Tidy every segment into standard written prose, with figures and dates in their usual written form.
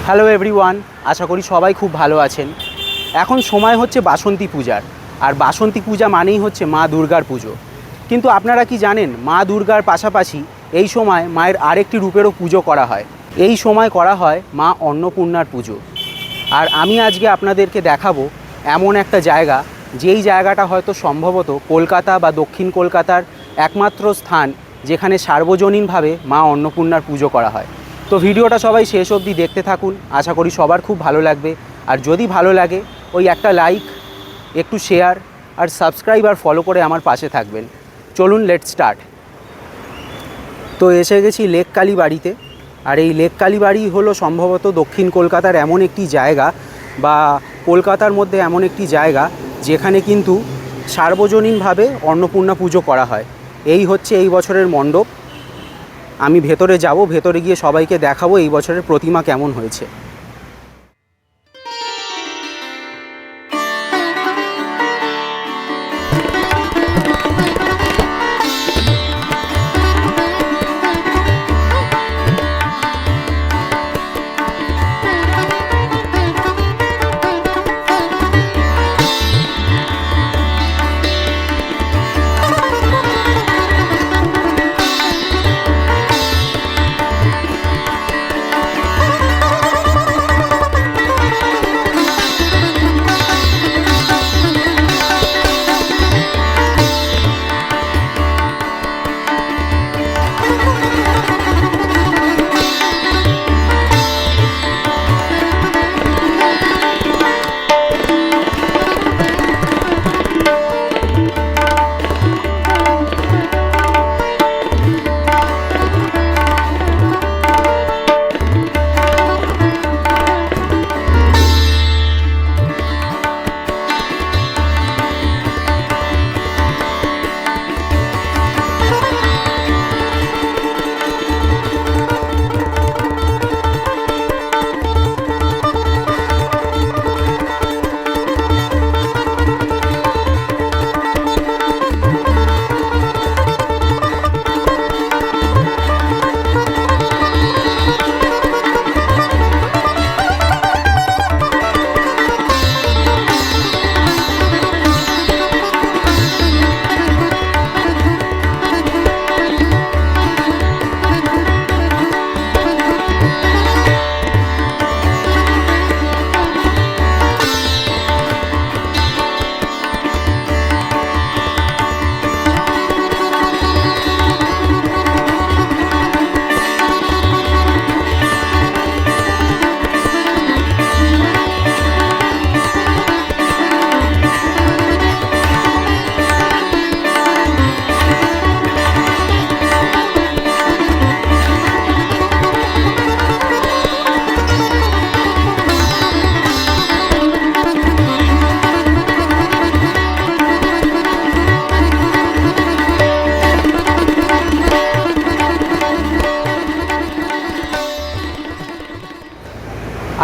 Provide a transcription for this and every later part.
Hello everyone, আশা করি সবাই খুব ভালো আছেন। এখন সময় হচ্ছে বাসন্তী পূজার, আর বাসন্তী পূজা মানেই হচ্ছে মা দুর্গার পুজো। কিন্তু আপনারা কি জানেন, মা দুর্গার পাশাপাশি এই সময় মায়ের আরেকটি রূপেরও পুজো করা হয়। এই সময় করা হয় মা অন্নপূর্ণার পুজো। আর আমি আজকে আপনাদেরকে দেখাবো এমন একটা জায়গা, যেই জায়গাটা হয়তো সম্ভবত কলকাতা বা দক্ষিণ কলকাতার একমাত্র স্থান যেখানে সার্বজনীনভাবে মা অন্নপূর্ণার পুজো করা হয়। তো ভিডিওটা সবাই শেষ অবধি দেখতে থাকুন, আশা করি সবার খুব ভালো লাগবে। আর যদি ভালো লাগে ওই একটা লাইক, একটু শেয়ার আর সাবস্ক্রাইব আর ফলো করে আমার পাশে থাকবেন। চলুন লেটস স্টার্ট। তো এসে গেছি লেক কালীবাড়িতে। আর এই লেক কালীবাড়ি হলো সম্ভবত দক্ষিণ কলকাতার এমন একটি জায়গা বা কলকাতার মধ্যে এমন একটি জায়গা যেখানে কিন্তু সার্বজনীনভাবে অন্নপূর্ণা পুজো করা হয়। এই হচ্ছে এই বছরের মণ্ডপ। আমি ভেতরে যাব, ভেতরে গিয়ে সবাইকে দেখাবো এই বছরের প্রতিমা কেমন হয়েছে।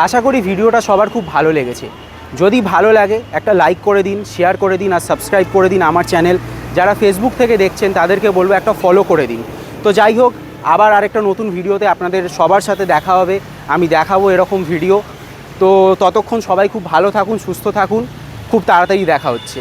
আশা করি ভিডিওটা সবার খুব ভালো লেগেছে। যদি ভালো লাগে একটা লাইক করে দিন, শেয়ার করে দিন আর সাবস্ক্রাইব করে দিন আমার চ্যানেল। যারা ফেসবুক থেকে দেখছেন তাদেরকে বলবো একটা ফলো করে দিন। তো যাই হোক, আবার আরেকটা নতুন ভিডিওতে আপনাদের সবার সাথে দেখা হবে। আমি দেখাবো এরকম ভিডিও। তো ততক্ষণ সবাই খুব ভালো থাকুন, সুস্থ থাকুন। খুব তাড়াতাড়ি দেখা হচ্ছে।